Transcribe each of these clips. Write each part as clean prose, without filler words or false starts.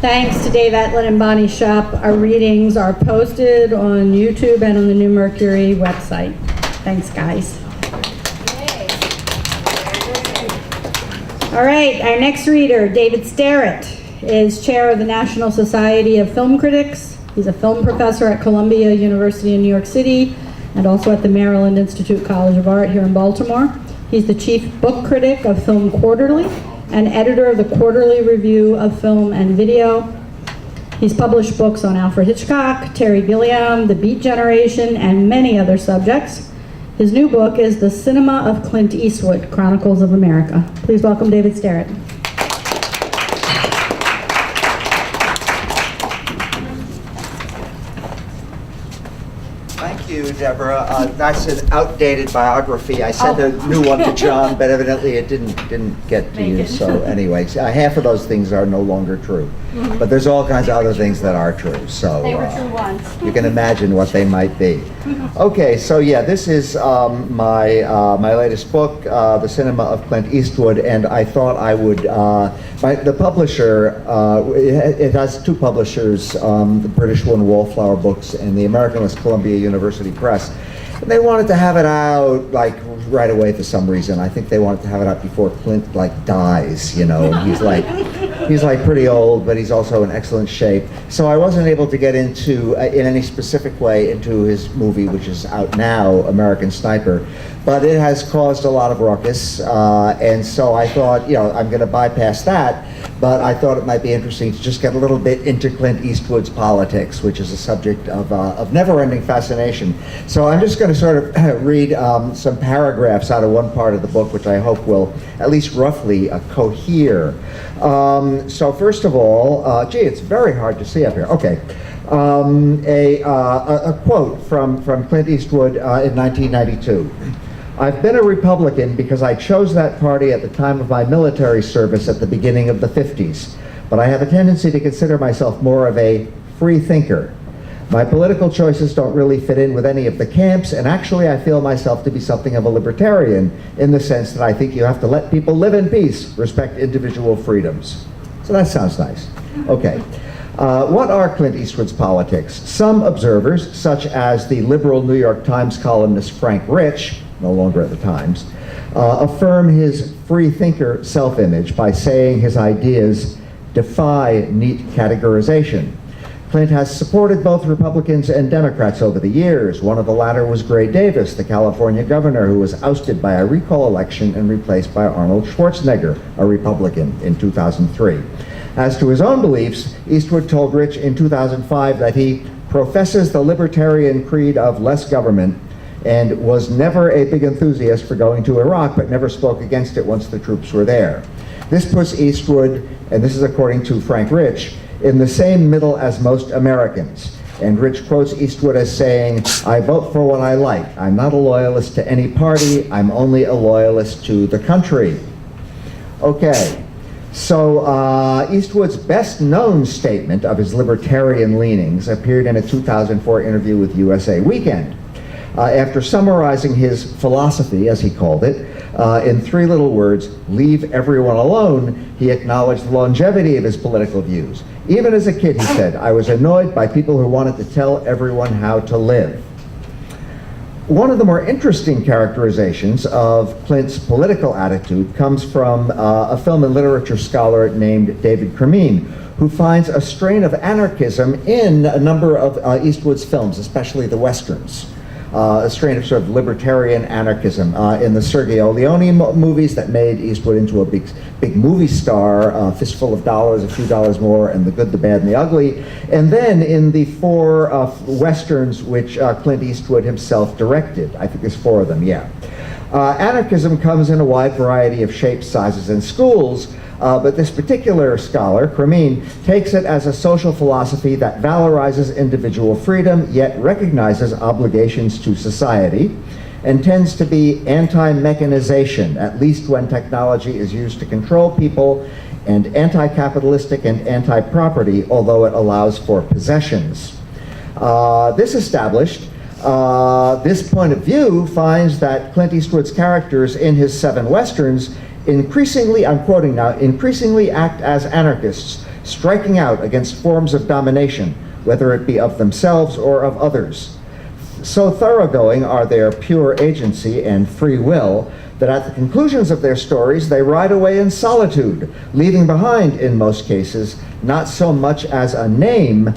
Thanks to Dave Etlin and Bonnie Shop. Our readings are posted on YouTube and on the New Mercury website. Thanks, guys. All right, our next reader, David Sterritt, is chair of the National Society of Film Critics. He's a film professor at Columbia University in New York City and also at the Maryland Institute College of Art here in Baltimore. He's the chief book critic of Film Quarterly and editor of the Quarterly Review of Film and Video. He's published books on Alfred Hitchcock, Terry Gilliam, The Beat Generation, and many other subjects. His new book is The Cinema of Clint Eastwood, Chronicles of America. Please welcome David Sterritt. Thank you, Deborah. That's an outdated biography. I sent a new one to John, but evidently it didn't get to you. So anyways, half of those things are no longer true. But there's all kinds of other things that are true. So They were true once. you can imagine what they might be. Okay, so yeah, this is my latest book, The Cinema of Clint Eastwood, and I thought I would, the publisher, it has two publishers, the British one, Wallflower Books, and the American was Columbia University Press. And they wanted to have it out like right away for some reason. I think they wanted to have it out before Clint dies, you know, and he's like pretty old, but he's also in excellent shape. So I wasn't able to get into, in any specific way, into his movie, which is out now, American Sniper. But it has caused a lot of ruckus, and so I thought, you know, I'm going to bypass that, but I thought it might be interesting to just get a little bit into Clint Eastwood's politics, which is a subject of never-ending fascination. So I'm just going to sort of read some paragraphs out of one part of the book, which I hope will at least roughly cohere. So first of all, gee, it's very hard to see up here. Okay. A quote from Clint Eastwood in 1992. "I've been a Republican because I chose that party at the time of my military service at the beginning of the 50s, but I have a tendency to consider myself more of a free thinker. My political choices don't really fit in with any of the camps, and actually I feel myself to be something of a libertarian in the sense that I think you have to let people live in peace, respect individual freedoms." So that sounds nice. Okay. What are Clint Eastwood's politics? Some observers, such as the liberal New York Times columnist Frank Rich, no longer at the Times, affirm his free thinker self-image by saying his ideas defy neat categorization. Clint has supported both Republicans and Democrats over the years. One of the latter was Gray Davis, the California governor who was ousted by a recall election and replaced by Arnold Schwarzenegger, a Republican, in 2003. As to his own beliefs, Eastwood told Rich in 2005 that he professes the libertarian creed of less government and was never a big enthusiast for going to Iraq, but never spoke against it once the troops were there. This puts Eastwood, and this is according to Frank Rich, in the same middle as most Americans. And Rich quotes Eastwood as saying, "I vote for what I like. I'm not a loyalist to any party. I'm only a loyalist to the country." Okay. So Eastwood's best-known statement of his libertarian leanings appeared in a 2004 interview with USA Weekend. After summarizing his philosophy, as he called it, in three little words, "leave everyone alone," he acknowledged the longevity of his political views. "Even as a kid," he said, "I was annoyed by people who wanted to tell everyone how to live." One of the more interesting characterizations of Clint's political attitude comes from a film and literature scholar named David Cremeen, who finds a strain of anarchism in a number of Eastwood's films, especially the Westerns. A strain of sort of libertarian anarchism in the Sergio Leone movies that made Eastwood into a big movie star, Fistful of Dollars, A Few Dollars More, and The Good, the Bad, and the Ugly. And then in the four Westerns which Clint Eastwood himself directed. I think there's four of them, yeah. Anarchism comes in a wide variety of shapes, sizes, and schools, but this particular scholar, Cremeen, takes it as a social philosophy that valorizes individual freedom, yet recognizes obligations to society, and tends to be anti-mechanization, at least when technology is used to control people, and anti-capitalistic and anti-property, although it allows for possessions. This established, this point of view finds that Clint Eastwood's characters in his 7 Westerns increasingly, I'm quoting now, increasingly act as anarchists, striking out against forms of domination, whether it be of themselves or of others. So thoroughgoing are their pure agency and free will that at the conclusions of their stories they ride away in solitude, leaving behind, in most cases, not so much as a name,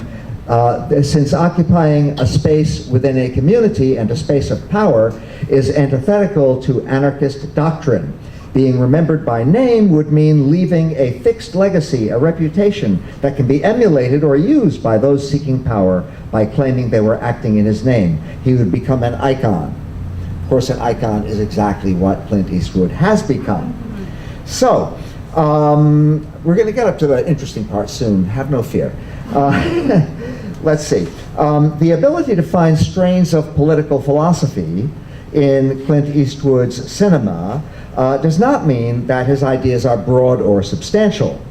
since occupying a space within a community and a space of power is antithetical to anarchist doctrine. Being remembered by name would mean leaving a fixed legacy, a reputation that can be emulated or used by those seeking power by claiming they were acting in his name. He would become an icon. Of course, an icon is exactly what Clint Eastwood has become. So, we're going to get up to the interesting part soon, have no fear. Let's see. The ability to find strains of political philosophy in Clint Eastwood's cinema does not mean that his ideas are broad or substantial.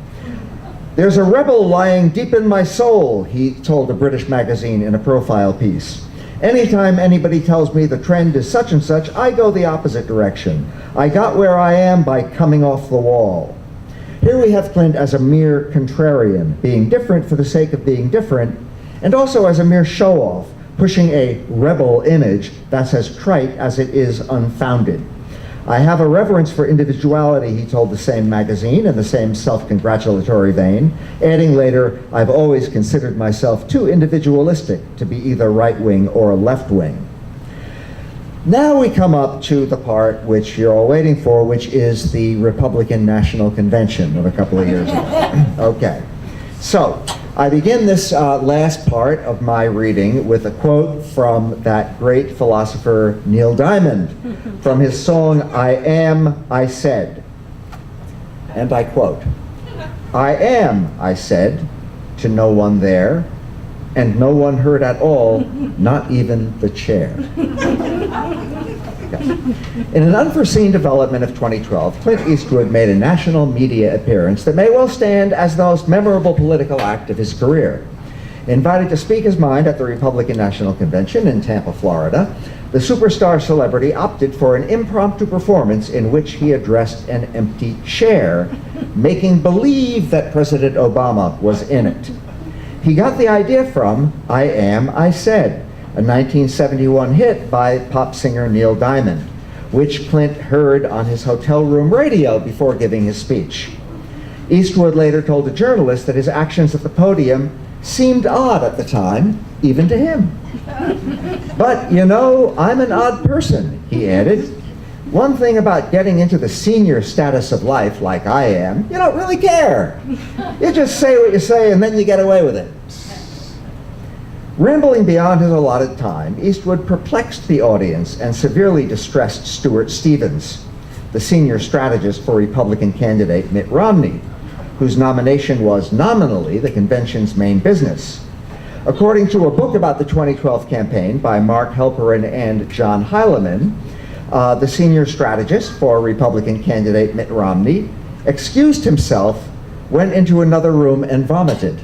"There's a rebel lying deep in my soul," he told a British magazine in a profile piece. "Anytime anybody tells me the trend is such and such, I go the opposite direction. I got where I am by coming off the wall." Here we have Clint as a mere contrarian, being different for the sake of being different, and also as a mere show-off, pushing a rebel image that's as trite as it is unfounded. "I have a reverence for individuality," he told the same magazine in the same self-congratulatory vein, adding later, "I've always considered myself too individualistic to be either right-wing or left-wing." Now we come up to the part which you're all waiting for, which is the Republican National Convention of a couple of years ago. Okay, so I begin this last part of my reading with a quote from that great philosopher Neil Diamond from his song, "I Am, I Said." And I quote, "I am, I said, to no one there, and no one heard at all, not even the chair." In an unforeseen development of 2012, Clint Eastwood made a national media appearance that may well stand as the most memorable political act of his career. Invited to speak his mind at the Republican National Convention in Tampa, Florida, the superstar celebrity opted for an impromptu performance in which he addressed an empty chair, making believe that President Obama was in it. He got the idea from "I Am, I Said," a 1971 hit by pop singer Neil Diamond, which Clint heard on his hotel room radio before giving his speech. Eastwood later told a journalist that his actions at the podium seemed odd at the time, even to him. "But, you know, I'm an odd person," he added. "One thing about getting into the senior status of life like I am, you don't really care. You just say what you say and then you get away with it." Rambling beyond his allotted time, Eastwood perplexed the audience and severely distressed Stuart Stevens, the senior strategist for Republican candidate Mitt Romney, whose nomination was nominally the convention's main business. According to a book about the 2012 campaign by Mark Halperin and John Heilemann, the senior strategist for Republican candidate Mitt Romney excused himself, went into another room, and vomited.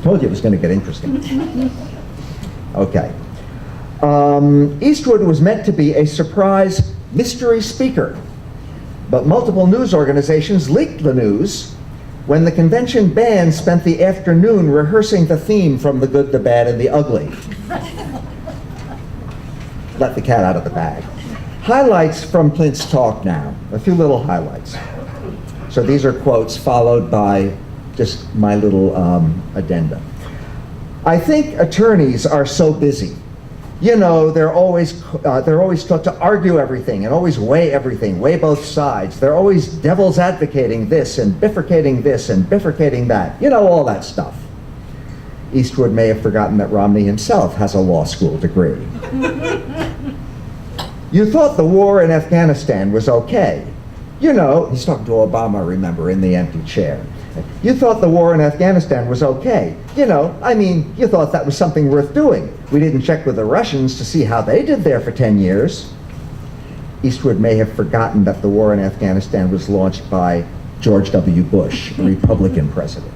Told you it was going to get interesting. Okay. Eastwood was meant to be a surprise mystery speaker, but multiple news organizations leaked the news when the convention band spent the afternoon rehearsing the theme from The Good, the Bad, and the Ugly. Let the cat out of the bag. Highlights from Clint's talk now. A few little highlights. So these are quotes followed by just my little addenda. "I think attorneys are so busy. You know, they're always taught to argue everything and always weigh everything, weigh both sides. They're always devil's advocating this and bifurcating this and bifurcating that. You know, all that stuff." Eastwood may have forgotten that Romney himself has a law school degree. "You thought the war in Afghanistan was okay. You know," he's talking to Obama, remember, in the empty chair. "You thought the war in Afghanistan was okay. You know, I mean, you thought that was something worth doing. We didn't check with the Russians to see how they did there for 10 years. Eastwood may have forgotten that the war in Afghanistan was launched by George W. Bush, a Republican president.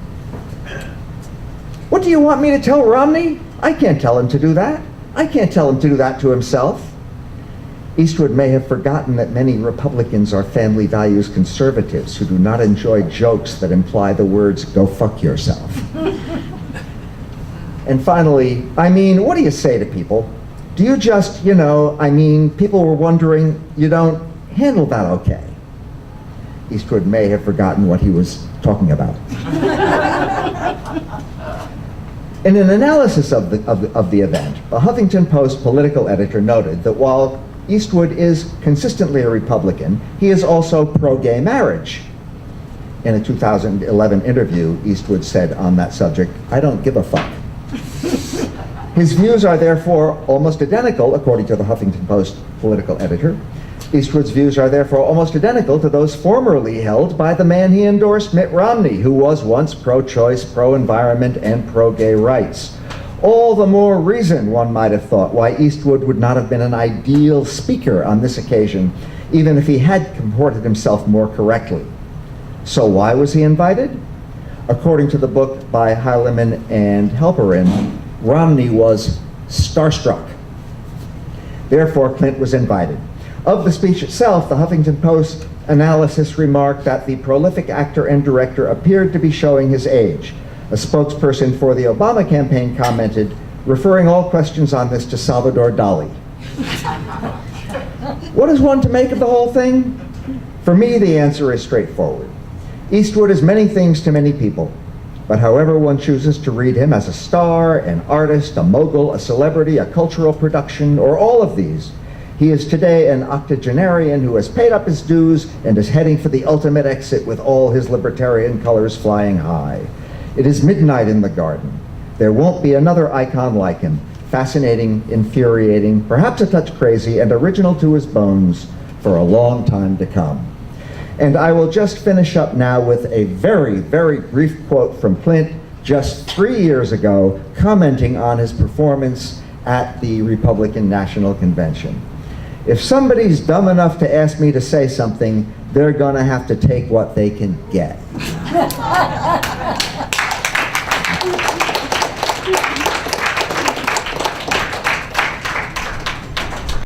"What do you want me to tell Romney? I can't tell him to do that. I can't tell him to do that to himself." Eastwood may have forgotten that many Republicans are family values conservatives who do not enjoy jokes that imply the words, "go fuck yourself." And finally, I mean, what do you say to people? Do you just, people were wondering, you don't handle that okay? Eastwood may have forgotten what he was talking about. In an analysis of the event, a Huffington Post political editor noted that while Eastwood is consistently a Republican, he is also pro-gay marriage. In a 2011 interview, Eastwood said on that subject, "I don't give a fuck." His views are therefore almost identical, according to the Huffington Post political editor. Eastwood's views are therefore almost identical to those formerly held by the man he endorsed, Mitt Romney, who was once pro-choice, pro-environment, and pro-gay rights. All the more reason, one might have thought, why Eastwood would not have been an ideal speaker on this occasion, even if he had comported himself more correctly. So why was he invited? According to the book by Heilemann and Halperin, Romney was starstruck. Therefore, Clint was invited. Of the speech itself, the Huffington Post analysis remarked that the prolific actor and director appeared to be showing his age. A spokesperson for the Obama campaign commented, referring all questions on this to Salvador Dali. What is one to make of the whole thing? For me, the answer is straightforward. Eastwood is many things to many people, but however one chooses to read him, as a star, an artist, a mogul, a celebrity, a cultural production, or all of these, he is today an octogenarian who has paid up his dues and is heading for the ultimate exit with all his libertarian colors flying high. It is midnight in the garden. There won't be another icon like him, fascinating, infuriating, perhaps a touch crazy, and original to his bones for a long time to come. And I will just finish up now with a very, very brief quote from Clint just 3 years ago, commenting on his performance at the Republican National Convention. If somebody's dumb enough to ask me to say something, they're gonna have to take what they can get.